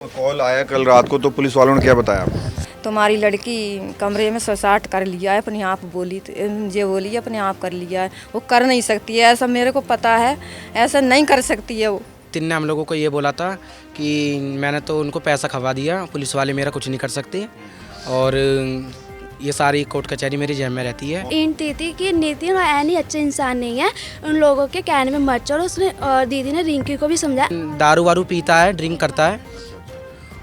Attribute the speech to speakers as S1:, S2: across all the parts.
S1: Call आया कल रात को, तो पुलिस वालों ने क्या बताया आपको?
S2: तुम्हारी लड़की कमरे में सुसाइड कर लिया है, अपने आप बोली ये बोली अपने आप कर लिया है। वो कर नहीं सकती है ऐसा, मेरे को पता है ऐसा नहीं कर सकती है वो।
S3: तिन ने हम लोगों को ये बोला था कि मैंने तो उनको पैसा खवा दिया, पुलिस वाले मेरा कुछ नहीं कर सकते और ये सारी कोर्ट कचहरी मेरी जेब में रहती है।
S4: ईंट थी कि नितिन और ऐनी अच्छे इंसान नहीं है, उन लोगों के कहने में मत चलो। उसने और दीदी ने रिंकी को भी समझाया।
S3: दारू वारू पीता है, ड्रिंक करता है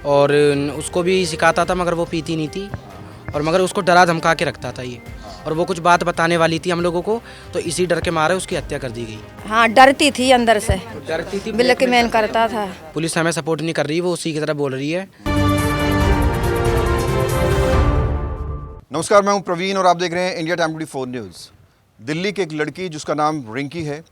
S3: और उसको भी सिखाता था मगर वो पीती नहीं थी और मगर उसको डरा धमका के रखता था ये, और वो कुछ बात बताने वाली थी हम लोगों को, तो इसी डर के मारे उसकी हत्या कर दी गई।
S2: हाँ, डरती थी अंदर से,
S3: डरती थी,
S2: ब्लैकमेल करता था।
S3: पुलिस हमें सपोर्ट नहीं कर रही, वो उसी की तरह बोल रही है।
S1: नमस्कार, मैं हूं प्रवीण और आप देख रहे हैं इंडिया टाइम 24 न्यूज़। दिल्ली की एक लड़की जिसका नाम रिंकी है,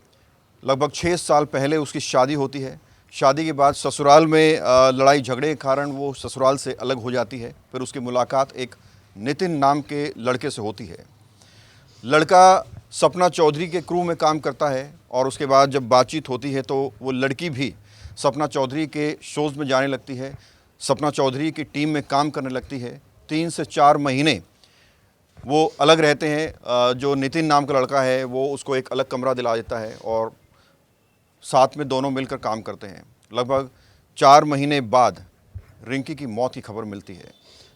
S1: लगभग 6 साल पहले उसकी शादी होती है। शादी के बाद ससुराल में लड़ाई झगड़े के कारण वो ससुराल से अलग हो जाती है। फिर उसकी मुलाकात एक नितिन नाम के लड़के से होती है। लड़का सपना चौधरी के क्रू में काम करता है और उसके बाद जब बातचीत होती है तो वो लड़की भी सपना चौधरी के शोज़ में जाने लगती है, सपना चौधरी की टीम में काम करने लगती है। 3 से 4 महीने वो अलग रहते हैं। जो नितिन नाम का लड़का है वो उसको एक अलग कमरा दिला देता है और साथ में दोनों मिलकर काम करते हैं। लगभग 4 महीने बाद रिंकी की मौत की खबर मिलती है।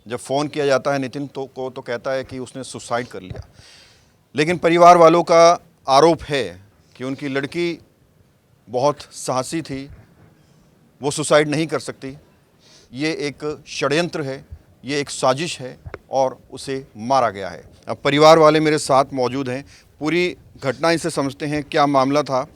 S1: जब फ़ोन किया जाता है नितिन को तो कहता है कि उसने सुसाइड कर लिया। लेकिन परिवार वालों का आरोप है कि उनकी लड़की बहुत साहसी थी, वो सुसाइड नहीं कर सकती। ये एक षड्यंत्र है, ये एक साजिश है और उसे मारा गया है। अब परिवार वाले मेरे साथ मौजूद हैं, पूरी घटना इनसे समझते हैं क्या मामला था।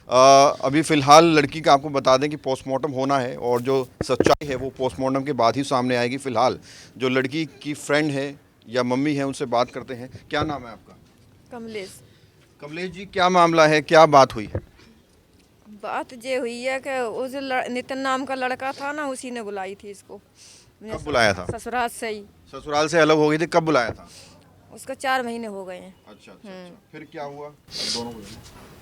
S1: अभी फ़िलहाल लड़की का आपको बता दें कि पोस्टमार्टम होना है और जो सच्चाई है वो पोस्टमार्टम के बाद ही सामने आएगी। फ़िलहाल जो लड़की की फ्रेंड है या मम्मी है उनसे बात करते हैं। क्या नाम है आपका?
S2: कमलेश।
S1: कमलेश जी, क्या मामला है, क्या बात हुई है?
S2: बात ये हुई है कि उस नितिन नाम का लड़का था ना, उसी ने बुलाई थी इसको।
S1: कब बुलाया था?
S2: ससुराल से ही।
S1: ससुराल से अलग हो गई थी, कब बुलाया था?
S2: उसका 4 महीने हो गए हैं।
S1: अच्छा। फिर क्या हुआ दोनों को?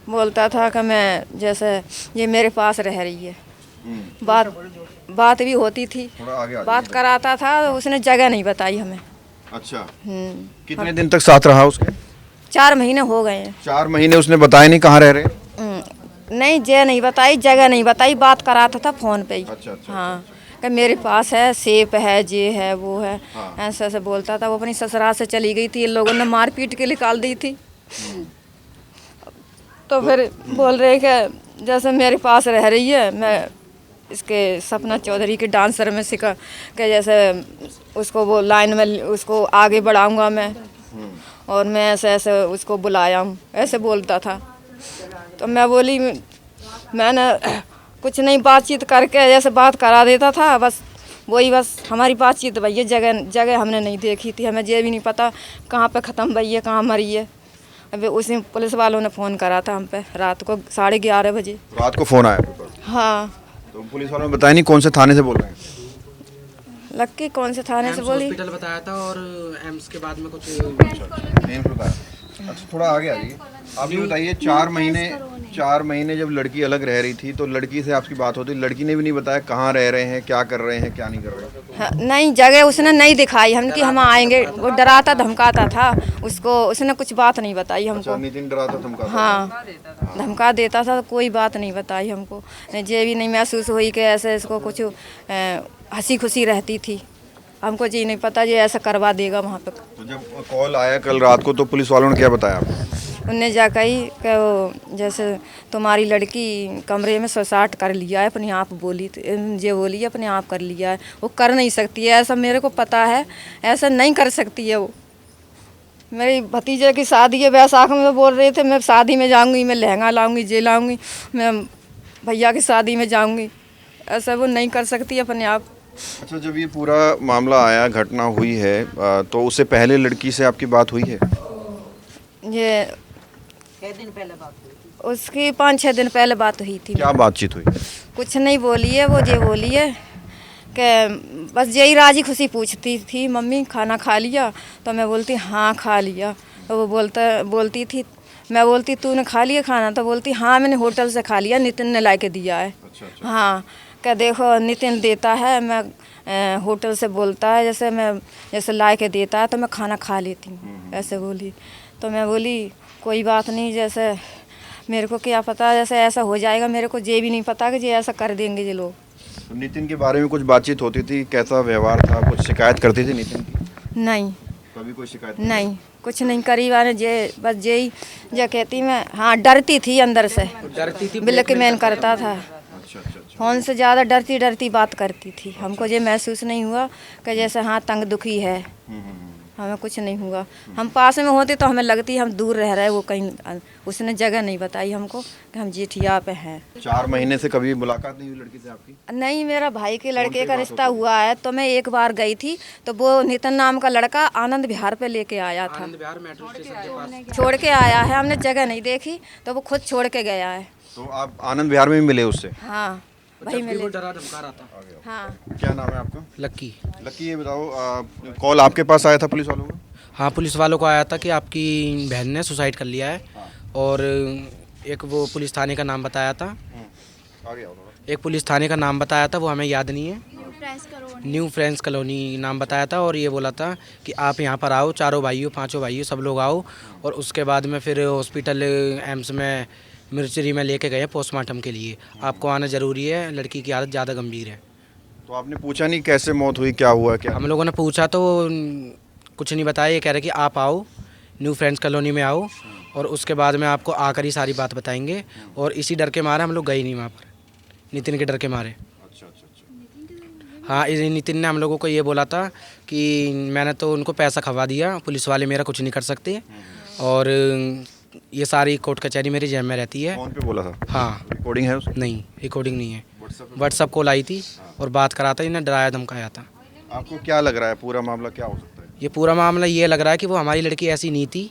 S2: बोलता था कि मैं जैसे ये मेरे पास रह रही है। बात भी होती थी,
S1: थोड़ा आगे आ
S2: बात कराता था। उसने जगह नहीं बताई हमें।
S1: अच्छा। कितने दिन तक साथ रहा उसके?
S2: 4 महीने हो गए हैं।
S1: 4 महीने उसने बताया नहीं कहाँ रह रहे?
S2: नहीं, जगह नहीं बताई, जगह नहीं बताई, बात कराता था फ़ोन पे ही।
S1: अच्छा।
S2: हाँ, कि मेरे पास है, सेब है, ये है, वो है।
S1: हाँ।
S2: ऐसे ऐसे बोलता था। वो अपनी ससुराल से चली गई थी, इन लोगों ने मार पीट के निकाल दी थी। तो फिर बोल रहे कि जैसे मेरे पास रह रही है, मैं इसके सपना चौधरी के डांसर में सिखा के जैसे उसको वो लाइन में उसको आगे बढ़ाऊंगा मैं, और मैं ऐसे ऐसे उसको बुलाया हूँ, ऐसे बोलता था। तो मैं बोली मैंने कुछ नहीं, बातचीत करके जैसे बात करा देता था, बस वही, बस हमारी बातचीत भैया जगह हमने नहीं देखी थी। हमें ये भी नहीं पता कहाँ पे ख़त्म भई है, कहाँ मरी है। अभी उसी पुलिस वालों ने फ़ोन करा था हम पे रात को 11:30 बजे।
S1: रात को फ़ोन आया?
S2: हाँ।
S1: तो पुलिस वालों ने बताया नहीं कौन से थाने से बोल रहे हैं?
S2: लक्की कौन से थाने से बोली?
S3: हॉस्पिटल बताया था और एम्स के बाद में कुछ
S1: नहीं बताया। अच्छा, थोड़ा आगे आ जाइए। आप ये बताइए, 4 महीने जब लड़की अलग रह रही थी तो लड़की से आपकी बात होती, लड़की ने भी नहीं बताया कहाँ रह रहे हैं, क्या कर रहे हैं, क्या नहीं कर रहे हैं?
S2: हाँ, नहीं, जगह उसने नहीं दिखाई हम कि हम आएंगे। वो डराता धमकाता था उसको, उसने कुछ बात नहीं बताई हमको।
S1: अच्छा, नितिन डराता धमकाता?
S2: हाँ, धमका देता था, तो कोई बात नहीं बताई हमको। ये भी नहीं महसूस हुई कि ऐसे इसको कुछ हंसी खुशी रहती थी। हमको ये नहीं पता ये ऐसा करवा देगा वहाँ पे।
S1: तो जब कॉल आया कल रात को तो पुलिस वालों ने क्या बताया आपको?
S2: उनने जा कही कि वो जैसे तुम्हारी लड़की कमरे में सुसाइड कर लिया है, अपने आप बोली ये बोली अपने आप कर लिया है। वो कर नहीं सकती है ऐसा, मेरे को पता है ऐसा नहीं कर सकती है वो। मेरी भतीजे की शादी है, बैसाख में बोल रहे थे मैं शादी में जाऊंगी, मैं लहंगा लाऊंगी, जे लाऊंगी, मैं भैया की शादी में जाऊंगी। ऐसा वो नहीं कर सकती अपने आप।
S1: अच्छा, जब ये पूरा मामला आया, घटना हुई है, तो उससे पहले लड़की से आपकी बात हुई है?
S2: ये 6 दिन पहले बात हुई थी उसकी, 5-6 दिन पहले बात हुई थी।
S1: क्या बातचीत हुई?
S2: कुछ नहीं बोली है वो, ये बोली है कि बस यही राजी खुशी पूछती थी, मम्मी खाना खा लिया? तो मैं बोलती हाँ खा लिया। तो वो बोलती थी, मैं बोलती तूने खा लिया खाना? तो बोलती हाँ मैंने होटल से खा लिया, नितिन ने ला के दिया है।
S1: अच्छा।
S2: हाँ, क्या देखो नितिन देता है, मैं होटल से बोलता है, जैसे ला के देता है तो मैं खाना खा लेती हूँ, ऐसे बोली। तो मैं बोली कोई बात नहीं, जैसे मेरे को क्या पता जैसे ऐसा हो जाएगा, मेरे को ये भी नहीं पता कि ये ऐसा कर देंगे ये लोग।
S1: तो नितिन के बारे में कुछ बातचीत होती थी, कैसा व्यवहार था, कुछ शिकायत करती थी नितिन की?
S2: नहीं
S1: कभी कोई शिकायत
S2: नहीं, कुछ नहीं करी वाले जे बस यही जो कहती मैं, हाँ डरती थी अंदर से,
S3: डरती थी,
S2: ब्लैकमेल करता था,
S1: अच्छा अच्छा अच्छा।
S2: फोन से ज़्यादा डरती डरती बात करती थी। हमको ये महसूस नहीं हुआ कि जैसे हाँ तंग दुखी है, हमें कुछ नहीं हुआ। हम पास में होते तो हमें लगती हम दूर रह रहे, वो कहीं उसने जगह नहीं बताई हमको कि हम जेठिया पे हैं।
S1: 4 महीने से कभी मुलाकात नहीं हुई लड़की से आपकी?
S2: नहीं, मेरा भाई के लड़के का रिश्ता हुआ है तो मैं एक बार गई थी, तो वो नितिन नाम का लड़का आनंद विहार पे लेके आया था,
S3: बिहार मेट्रो स्टेशन के पास
S2: छोड़ के आया है, हमने जगह नहीं देखी तो वो खुद छोड़ के गया है।
S1: तो आप आनंद विहार में भी मिले उससे?
S2: हाँ वही
S3: वो
S2: मिले।
S3: डरा धमका रहा था।
S2: हाँ
S1: क्या नाम है आपका?
S3: लक्की।
S1: लकी, ये बताओ कॉल आपके पास आया था पुलिस वालों का?
S3: हाँ, पुलिस वालों को आया था कि आपकी बहन ने सुसाइड कर लिया है, और एक वो पुलिस थाने का नाम बताया था,
S1: आगे आओ थोड़ा।
S3: एक पुलिस थाने का नाम बताया था, वो हमें याद नहीं है, न्यू फ्रेंड्स कॉलोनी नाम बताया था, और ये बोला था कि आप यहाँ पर आओ, चारों भाइयों पांचों भाइयों सब लोग आओ, और उसके बाद में फिर हॉस्पिटल एम्स में मिर्चरी में लेके गए पोस्टमार्टम के लिए। आपको आना ज़रूरी है, लड़की की हालत ज़्यादा गंभीर है।
S1: तो आपने पूछा नहीं कैसे मौत हुई, क्या हुआ क्या?
S3: हम लोगों ने पूछा तो कुछ नहीं बताया, ये कह रहे कि आप आओ न्यू फ्रेंड्स कॉलोनी में आओ, और उसके बाद में आपको आकर ही सारी बात बताएंगे। और इसी डर के मारे हम लोग गए नहीं वहाँ पर, नितिन के डर के मारे।
S1: अच्छा अच्छा अच्छा।
S3: हाँ, नितिन ने हम लोगों को ये बोला था कि मैंने तो उनको पैसा खवा दिया, पुलिस वाले मेरा कुछ नहीं कर सकते, और ये सारी कोर्ट कचहरी मेरी जेब में रहती है।
S1: फोन पे बोला था?
S3: हाँ।
S1: रिकॉर्डिंग है उसकी?
S3: नहीं, रिकॉर्डिंग नहीं है, व्हाट्सअप कॉल आई थी और बात करा था, इन्हें डराया धमकाया था।
S1: आपको क्या लग रहा है पूरा मामला क्या हो सकता है?
S3: ये पूरा मामला ये लग रहा है कि वो हमारी लड़की ऐसी नहीं थी,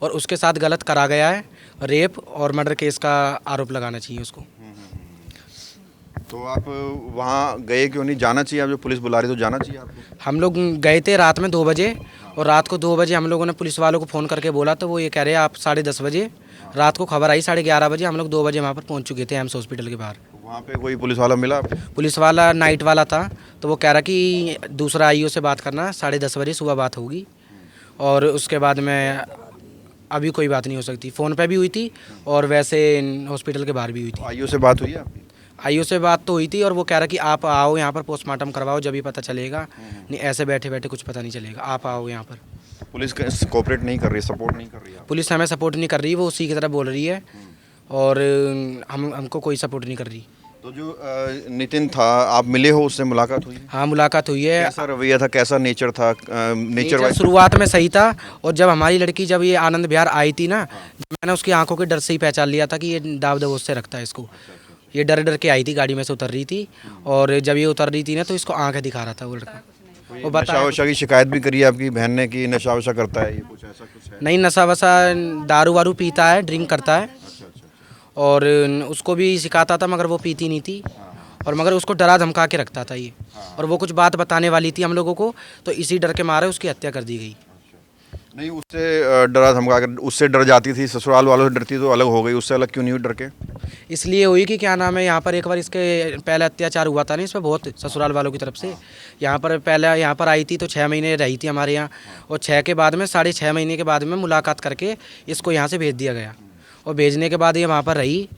S3: और उसके साथ गलत करा गया है, रेप और मर्डर केस का आरोप लगाना चाहिए उसको।
S1: तो आप वहाँ गए क्यों नहीं? जाना चाहिए, आप जो पुलिस बुला रही तो जाना चाहिए आपको।
S3: हम लोग गए थे रात में 2 बजे, और रात को 2 बजे हम लोगों ने पुलिस वालों को फ़ोन करके बोला, तो वो ये कह रहे हैं आप 10:30 बजे, रात को खबर आई 11:30 बजे, हम लोग 2 बजे वहाँ पर पहुँच चुके थे एम्स हॉस्पिटल के बाहर।
S1: वहाँ पे कोई पुलिस वाला मिला आपको?
S3: पुलिस वाला नाइट वाला था, तो वो कह रहा कि दूसरा आईओ से बात करना, 10:30 बजे सुबह बात होगी, और उसके बाद में अभी कोई बात नहीं हो सकती। फ़ोन पे भी हुई थी और वैसे हॉस्पिटल के बाहर भी हुई थी।
S1: आईओ से बात हुई है आपकी?
S3: आईओ से बात तो हुई थी, और वो कह रहा कि आप आओ यहाँ पर पोस्टमार्टम करवाओ, जब ही पता चलेगा, नहीं ऐसे बैठे बैठे कुछ पता नहीं चलेगा, आप आओ यहाँ पर।
S1: पुलिस कोऑपरेट नहीं कर रही, सपोर्ट नहीं कर रही है?
S3: पुलिस हमें सपोर्ट नहीं कर रही, वो उसी की तरह बोल रही है, और हमको कोई सपोर्ट नहीं कर रही।
S1: तो जो नितिन था, आप मिले हो उससे, मुलाकात हुई है?
S3: हाँ, मुलाकात हुई है।
S1: कैसा रवैया था, कैसा नेचर था? नेचर
S3: नेचर
S1: वाइज
S3: शुरुआत में सही था, और जब हमारी लड़की जब ये आनंद विहार आई थी ना, मैंने उसकी आंखों के डर से ही पहचान लिया था कि ये दाव दबोच से रखता है इसको। ये डर डर के आई थी, गाड़ी में से उतर रही थी, और जब ये उतर रही थी ना तो इसको आंखें दिखा रहा था वो लड़का। वो
S1: नशा वशा की शिकायत भी करी है आपकी बहन ने कि नशा वशा करता है, ये कुछ ऐसा कुछ है?
S3: नहीं, नशा वशा दारू वारू पीता है, ड्रिंक करता है,
S1: अच्छा अच्छा।
S3: और उसको भी सिखाता था, मगर वो पीती नहीं थी, और मगर उसको डरा धमका के रखता था ये, और वो कुछ बात बताने वाली थी हम लोगों को, तो इसी डर के मारे उसकी हत्या कर दी गई।
S1: नहीं, उससे डरा धमका कर, उससे डर जाती थी, ससुराल वालों से डरती तो अलग हो गई, उससे अलग क्यों नहीं हुई डर के?
S3: इसलिए हुई कि क्या नाम है, यहाँ पर एक बार इसके पहले अत्याचार हुआ था ना इस पर बहुत, ससुराल वालों की तरफ से। यहाँ पर पहले यहाँ पर आई थी तो 6 महीने रही थी हमारे यहाँ, और 6 के बाद में 6.5 महीने के बाद में मुलाकात करके इसको यहाँ से भेज दिया गया, और भेजने के बाद ये वहाँ पर रही,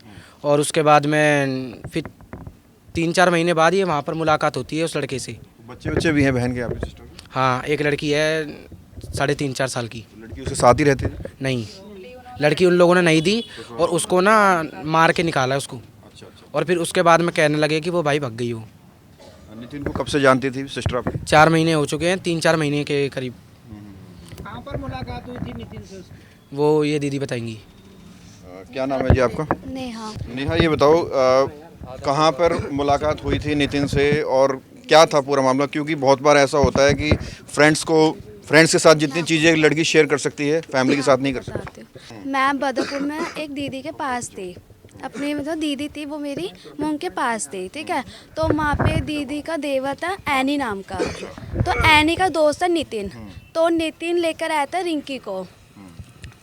S3: और उसके बाद में फिर 3-4 महीने बाद ये वहाँ पर मुलाकात होती है उस लड़के से।
S1: बच्चे भी हैं बहन के, आपकी सिस्टर के?
S3: हाँ, एक लड़की है 3.5-4 साल की।
S1: लड़की उसके साथ ही रहती थी?
S3: नहीं, लड़की उन लोगों ने नहीं दी, और उसको ना मार के निकाला उसको,
S1: अच्छा अच्छा।
S3: और फिर उसके बाद में कहने लगे कि वो भाई भग गई हो।
S1: नितिन को कब से जानती थी सिस्टर आपकी?
S3: 4 महीने हो चुके हैं, 3-4 महीने के करीब।
S5: कहाँ पर मुलाकात हुई थी नितिन से उसकी?
S3: वो ये दीदी बताएंगी।
S1: क्या नाम है जी आपका?
S4: नेहा।
S1: नेहा, ये बताओ कहाँ पर मुलाकात हुई थी नितिन से, और क्या था पूरा मामला? क्योंकि बहुत बार ऐसा होता है कि फ्रेंड्स के साथ जितनी चीज़ें लड़की शेयर कर सकती है, फैमिली के साथ नहीं कर सकती।
S4: मैं बदरपुर में एक दीदी के पास थी, अपनी मतलब दीदी थी वो मेरी, मैं उनके पास थी, ठीक है। तो वहाँ पे दीदी का देवर था एनी नाम का, तो एनी का दोस्त था नितिन, तो नितिन लेकर आया था रिंकी को,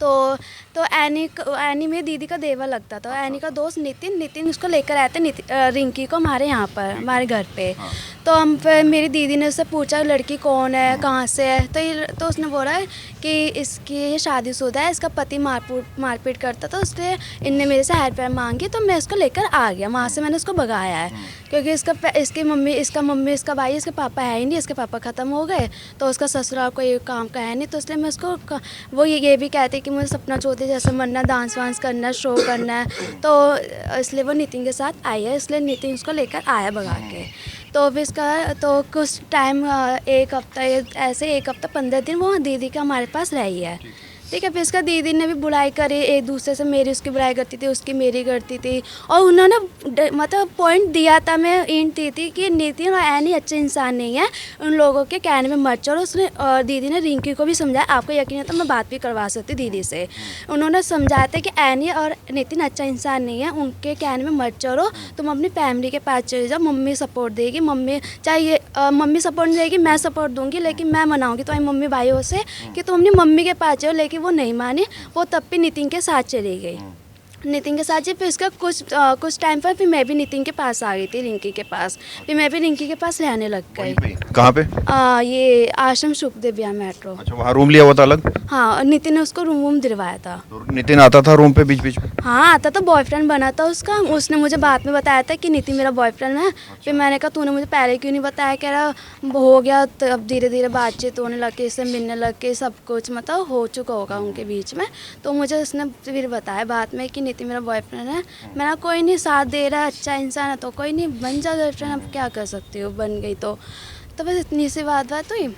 S4: तो एनी मेरी दीदी का देवर लगता था। एनी का दोस्त नितिन उसको लेकर आए थे रिंकी को हमारे यहाँ पर हमारे घर पे। तो हम फिर मेरी दीदी ने उससे पूछा लड़की कौन है, कहाँ से है, तो उसने बोला कि इसकी ये शादीशुदा है, इसका पति मारपीट करता था, इसलिए इनने मेरे से हेल्प मांगी, तो मैं इसको लेकर आ गया। वहाँ से मैंने उसको भगाया है क्योंकि इसका मम्मी इसका भाई, इसके पापा है ही नहीं, इसके पापा ख़त्म हो गए, तो उसका ससुराल कोई काम का है नहीं, तो इसलिए मैं उसको वो ये भी कहते कि मुझे सपना चौधरी जैसे बनना, डांस वांस करना, शो करना है, तो इसलिए वो नितिन के साथ आई है, इसलिए नितिन उसको लेकर आया भगा के। तो फिर इसका तो कुछ टाइम 1 हफ्ता ऐसे 1 हफ्ता 15 दिन वो दीदी के हमारे पास रही है, ठीक है। फिर इसका दीदी ने भी बुराई करी, एक दूसरे से मेरी उसकी बुराई करती थी, उसकी मेरी करती थी, और उन्होंने मतलब पॉइंट दिया था, मैं इंट दी थी कि नितिन और एनी अच्छे इंसान नहीं है, उन लोगों के कहने में मत चलो। उसने और दीदी ने रिंकी को भी समझाया, आपको यकीन है तो मैं बात भी करवा सकती दीदी से। उन्होंने समझाया था कि एनी और नितिन अच्छा इंसान नहीं है, उनके कहने में मत चलो, तुम अपनी फैमिली के पास चले जाओ, मम्मी सपोर्ट देगी, मम्मी चाहिए मम्मी सपोर्ट नहीं देगी, मैं सपोर्ट दूंगी, लेकिन मैं मनाऊंगी तुम्हारी मम्मी भाइयों से कि तुम अपनी मम्मी के पास जाओ। लेकिन वो नहीं मानी, वो तब भी नितिन के साथ चली गई। नितिन के साथ जी फिर इसका कुछ टाइम पर फिर मैं भी नितिन के पास आ गई थी, रिंकी के पास। फिर मैं भी रिंकी के पास रहने लग गई।
S1: कहाँ पे?
S4: ये आश्रम सुखदेव विहार मेट्रो।
S1: अच्छा, वहाँ रूम लिया हुआ था अलग?
S4: हाँ, नितिन ने उसको रूम दिलवाया था।
S1: तो नितिन आता था रूम पे बीच बीच में?
S4: हाँ, आता था, बॉयफ्रेंड बना था उसका। उसने मुझे बाद में बताया था कि नितिन मेरा बॉयफ्रेंड है। फिर मैंने कहा तूने मुझे पहले क्यों नहीं बताया? कह रहा हो गया, तो अब धीरे धीरे बातचीत होने लग के, इससे मिलने लग के, सब कुछ मतलब हो चुका होगा उनके बीच में। तो मुझे उसने फिर बताया बाद में कि नितिन मेरा बॉयफ्रेंड है। मैंने कोई नहीं, साथ दे रहा है, अच्छा इंसान है तो कोई नहीं, बन जा गर्लफ्रेंड, अब क्या कर सकती हो, बन गई तो बस इतनी सी बात हुई।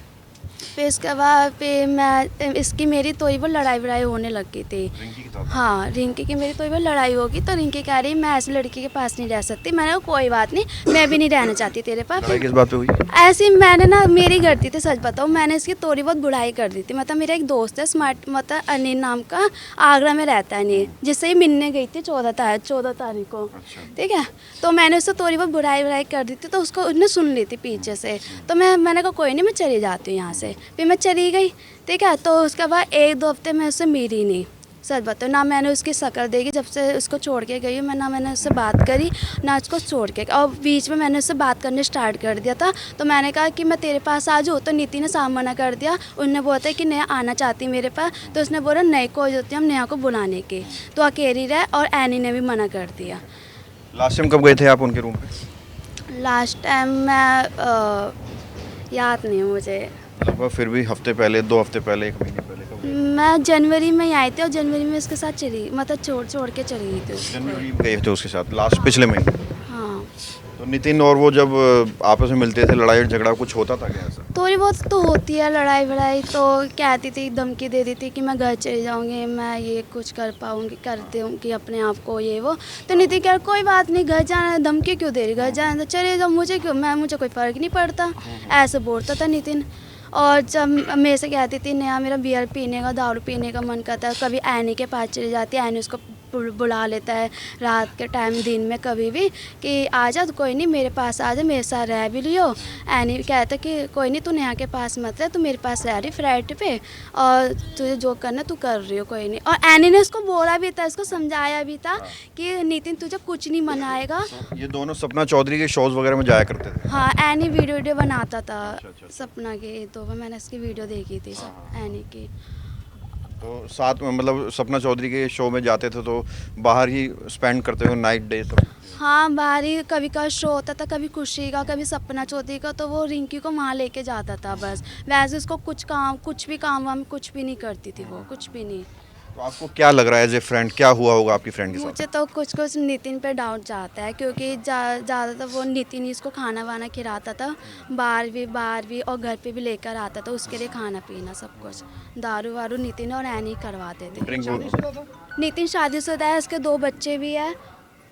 S4: फिर इसके बाद फिर मैं इसकी मेरी तो ही वो लड़ाई होने लग गई थी। हाँ, रिंकी की मेरी तो ही वो लड़ाई होगी, तो रिंकी कह रही मैं ऐसी लड़की के पास नहीं रह सकती। मैंने कहा कोई बात नहीं, मैं भी नहीं रहना चाहती तेरे पास।
S1: किस बात पे हुई?
S4: ऐसी मैंने ना मेरी करती थी, सच बताऊँ, मैंने इसकी थोड़ी बहुत बुराई कर दी थी। मतलब मेरा एक दोस्त है स्मार्ट, मतलब अनिल नाम का, आगरा में रहता है अनिल, जिससे ही मिलने गई थी 14 तारीख को, ठीक है। तो मैंने उससे थोड़ी बहुत बुराई कर दी थी, तो उसको उसने सुन ली थी पीछे से। तो मैंने कहा कोई नहीं, मैं चली जाती हूँ यहाँ से। फिर मैं चली गई, ठीक है। तो उसके बाद 1-2 हफ्ते मैं उससे मिली नहीं, सच बताओ, ना मैंने उसकी शक्ल देखी जब से उसको छोड़ के गई हूँ मैं, ना मैंने उससे बात करी, ना उसको छोड़ के। और बीच में मैंने उससे बात करने स्टार्ट कर दिया था, तो मैंने कहा कि मैं तेरे पास आ जाऊँ, तो नीति ने साफ मना कर दिया। उनने बोला था कि नेहा आना चाहती मेरे पास, तो उसने बोला नहीं, कोई होती हम नेहा को बुलाने की, तो अकेली रहे। और एनी ने भी मना कर दिया।
S1: लास्ट टाइम कब गए थे आप उनके रूम पे?
S4: लास्ट टाइम मैं याद नहीं है मुझे,
S1: लगभग फिर भी हफ्ते पहले, 2 हफ्ते पहले, 1 महीने पहले कब?
S4: मैं जनवरी में ही आई थी, और जनवरी में उसके साथ चली, मतलब छोड़ के चली गई थी उसको।
S1: जनवरी में गए थे उसके साथ, लास्ट पिछले महीने।
S4: हाँ,
S1: तो नितिन और वो जब आपस में मिलते थे, लड़ाई झगड़ा कुछ होता था क्या ऐसा?
S4: थोड़ी बहुत तो होती है लड़ाई वड़ाई, तो कहती थी, धमकी दे दी थी कि मैं घर चली जाऊंगी, मैं ये कुछ कर पाऊंगी, कर दूंगी अपने आप को, ये वो। तो नितिन कह कोई बात नहीं, घर जाना, धमकी क्यों दे रही, घर जाना तो चले जाओ, मुझे क्यों, मुझे कोई फ़र्क नहीं पड़ता, ऐसे बोलता था नितिन। और जब मेरे से कहती थी नया मेरा बियर पीने का, दारू पीने का मन करता है, कभी एनी के पास चली जाती है, एनी उसको बुला लेता है रात के टाइम, दिन में कभी भी, कि आ जा, तो कोई नहीं मेरे पास आ जा, मेरे साथ रह भी लियो। एनी कहता कि कोई नहीं, तू नेहा के पास मत रह, तू मेरे पास रह रही फ्लैट पे, और तुझे जो करना तू कर रही हो, कोई नहीं। और एनी ने उसको बोला भी था, उसको समझाया भी था कि नितिन तुझे कुछ नहीं मनाएगा।
S1: ये दोनों सपना चौधरी के शोज वगैरह में जाया करते थे?
S4: हाँ, एनी वीडियो बनाता था सपना के, तो मैंने उसकी वीडियो देखी थी एनी की।
S1: तो साथ में मतलब सपना चौधरी के शो में जाते थे तो बाहर ही स्पेंड करते हो नाइट डे? तो
S4: हाँ, बाहर ही, कभी का शो होता था, कभी खुशी का, कभी सपना चौधरी का, तो वो रिंकी को वहाँ लेके जाता था बस। वैसे उसको कुछ भी काम वाम कुछ भी नहीं करती थी वो, कुछ भी नहीं।
S1: तो आपको क्या लग रहा है एज ए फ्रेंड, क्या हुआ होगा आपकी फ्रेंड के साथ?
S4: मुझे तो कुछ नितिन पे डाउट जाता है, क्योंकि ज़्यादातर वो नितिन ही इसको खाना वाना खिलाता था, बाहर भी और घर पे भी लेकर आता था, उसके लिए खाना पीना सब कुछ, दारू वारू नितिन और एनी करवाते थे। नितिन शादीशुदा है, उसके 2 बच्चे भी है,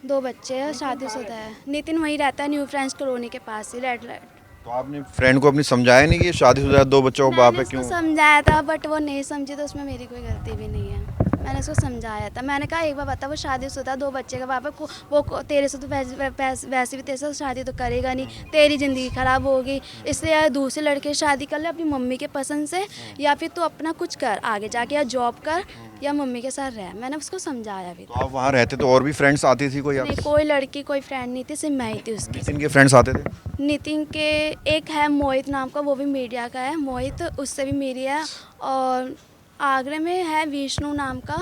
S4: 2 बच्चे हैं, शादीशुदा है। नितिन वहीं रहता है, न्यू फ्रेंड्स कॉलोनी के पास ही, रेड लाइट।
S1: तो आपने फ्रेंड को अपनी समझाया नहीं कि शादीशुदा 2 बच्चों को बाप है क्यों?
S4: समझाया था, बट वो नहीं समझी, तो उसमें मेरी कोई गलती भी नहीं है। मैंने उसको समझाया था। मैंने कहा एक बार बता, वो शादीशुदा 2 बच्चे का बाप है, तेरे से तो वैसे भी तेरे से शादी तो करेगा नहीं, तेरी ज़िंदगी ख़राब होगी, इसलिए या दूसरे लड़के से शादी कर ले अपनी मम्मी के पसंद से, या फिर तू अपना कुछ कर आगे जाके, या जॉब कर या मम्मी के साथ रह। मैंने उसको समझाया भी
S1: तो आप वहाँ रहते तो और भी फ्रेंड्स आती थी कोई
S4: नहीं, कोई लड़की कोई फ्रेंड नहीं थी, सिर्फ मैं ही थी उसकी।
S1: नितिन के फ्रेंड्स आते थे?
S4: नितिन के एक है मोहित नाम का, वो भी मीडिया का है, मोहित, उससे भी मेरी है। और आगरे में है विष्णु नाम का,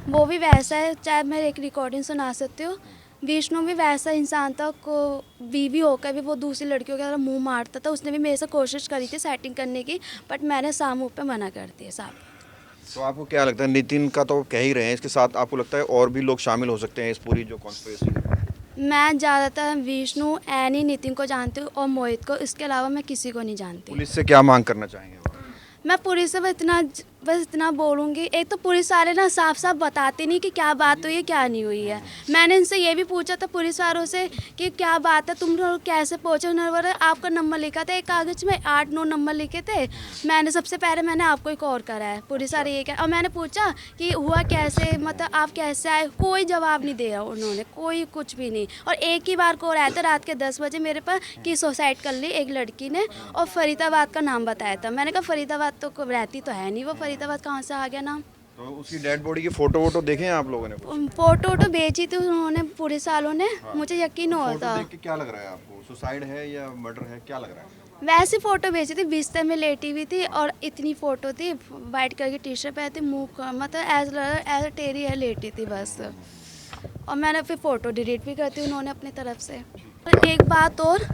S4: वो भी वैसा है, चाहे मैं एक रिकॉर्डिंग सुना सकती हूँ। विष्णु भी वैसा इंसान था, को बीवी होकर भी वो दूसरी लड़कियों के तरह मुंह मारता था। उसने भी मेरे से कोशिश करी थी सेटिंग करने की, बट मैंने सामू पे मना कर दिया साहब।
S1: तो आपको क्या लगता है, नितिन का तो कह ही रहे हैं, इसके साथ आपको लगता है और भी लोग शामिल हो सकते हैं इस पूरी जो कॉन्स्पिरेसी?
S4: मैं ज़्यादातर विष्णु, एनी, नितिन को जानती हूँ और मोहित को, इसके अलावा मैं किसी को नहीं जानती।
S1: पुलिस से क्या मांग करना चाहेंगे?
S4: मैं पुलिस से बस इतना बोलूँगी, एक तो पुलिस वाले ना साफ साफ बताते नहीं कि क्या बात हुई है क्या नहीं हुई है। मैंने इनसे ये भी पूछा था पुलिस वालों से कि क्या बात है, तुम लोग कैसे पहुँचे। उन्होंने बोला आपका नंबर लिखा था एक कागज़ में, 8-9 नंबर लिखे थे, मैंने सबसे पहले मैंने आपको ही कॉल करा है। पुलिस वाले ये क्या, और मैंने पूछा कि हुआ कैसे, मतलब आप कैसे आए, कोई जवाब नहीं दे रहा उन्होंने, कोई कुछ भी नहीं। और एक ही बार कॉल आया था रात के 10 बजे मेरे पास कि सुसाइड कर ली एक लड़की ने, और फरीदाबाद का नाम बताया था। मैंने कहा फरीदाबाद तो रहती तो है नहीं वो, फरीदाबाद कहाँ से आ गया नाम।
S1: तो उसकी डेड बॉडी की फोटो वोटो देखे हैं आप लोगों ने?
S4: फोटो भेजी थी उन्होंने, पुलिस वालों ने, मुझे यकीन
S1: फोटो
S4: होता।
S1: देख के क्या लग रहा है आपको, सुसाइड है या मर्डर है, क्या लग रहा है?
S4: वैसे फ़ोटो भेजी थी, बिस्तर में लेटी हुई थी और इतनी फ़ोटो थी, वाइट कलर की टी शर्ट पहनी थी, मुँह मतलब एज टेरी है, लेटी थी बस। और मैंने फिर फ़ोटो डिलीट भी करती उन्होंने अपनी तरफ से। और एक बात और,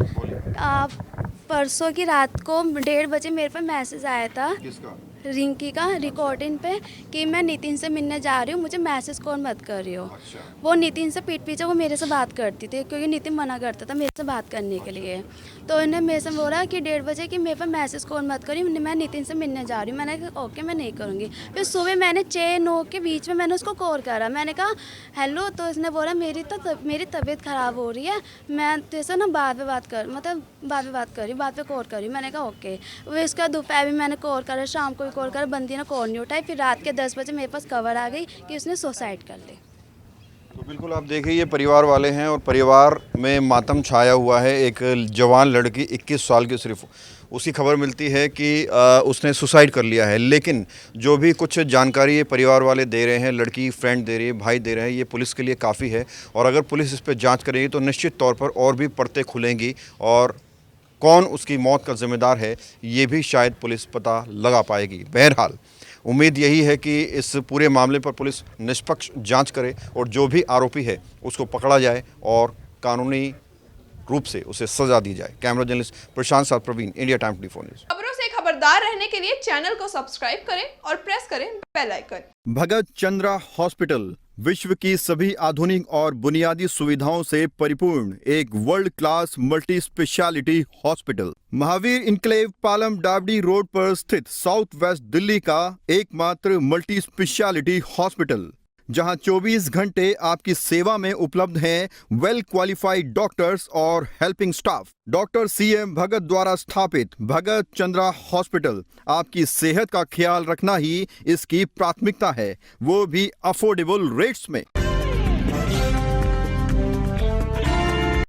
S4: परसों की रात को 1:30 बजे मेरे पर मैसेज आया था
S1: किसका?
S4: रिंकी का, रिकॉर्डिंग पे, कि मैं नितिन से मिलने जा रही हूँ, मुझे मैसेज कौन मत कर रही हो।
S1: अच्छा।
S4: वो नितिन से पीठ पीछे वो मेरे से बात करती थी, क्योंकि नितिन मना करता था मेरे से बात करने के लिए। तो इन्हें मेरे से बोला कि 1:30 बजे कि मेरे पर मैसेज कौन मत करी, मैं नितिन से मिलने जा रही हूँ। मैंने कहा ओके मैं नहीं करूँगी। फिर सुबह मैंने 6-9 के बीच में मैंने उसको कॉल करा, मैंने कहा हेलो, तो इसने बोला मेरी तबीयत ख़राब हो रही है, मैं तेरे ना बाद में बात कर, मतलब बाद में बात करी, बाद में कॉल करी। मैंने कहा ओके। वो इसका दोपहर में मैंने कॉल करा, शाम को भी कॉल करा, बंदी ने कॉल नहीं उठाई। फिर रात के 10 बजे मेरे पास खबर आ गई कि उसने सुसाइड कर ली।
S1: तो बिल्कुल आप देखिए, ये परिवार वाले हैं और परिवार में मातम छाया हुआ है। एक जवान लड़की 21 साल की, सिर्फ उसकी खबर मिलती है कि उसने सुसाइड कर लिया है। लेकिन जो भी कुछ जानकारी ये परिवार वाले दे रहे हैं, लड़की फ्रेंड दे रही है, भाई दे रहे हैं, ये पुलिस के लिए काफ़ी है। और अगर पुलिस इस पर जांच करेगी तो निश्चित तौर पर और भी परतें खुलेंगी और कौन उसकी मौत का जिम्मेदार है ये भी शायद पुलिस पता लगा पाएगी। बहरहाल उम्मीद यही है कि इस पूरे मामले पर पुलिस निष्पक्ष जांच करे और जो भी आरोपी है उसको पकड़ा जाए और कानूनी रूप से उसे सजा दी जाए। कैमरा जर्नलिस्ट प्रशांत साथ, प्रवीण, इंडिया टाइम 24 न्यूज़।
S6: खबरों से खबरदार रहने के लिए चैनल को सब्सक्राइब करें और प्रेस करें बेल आइकन।
S1: भगत चंद्रा हॉस्पिटल विश्व की सभी आधुनिक और बुनियादी सुविधाओं से परिपूर्ण एक world class multi speciality hospital, Mahavir enclave, Palam Dabri road पर स्थित साउथ वेस्ट दिल्ली का एकमात्र मल्टी स्पेशलिटी हॉस्पिटल, जहां 24 घंटे आपकी सेवा में उपलब्ध हैं वेल क्वालिफाइड डॉक्टर्स और हेल्पिंग स्टाफ। डॉक्टर CM भगत द्वारा स्थापित भगत चंद्रा हॉस्पिटल आपकी सेहत का ख्याल रखना ही इसकी प्राथमिकता है, वो भी अफोर्डेबल रेट्स में।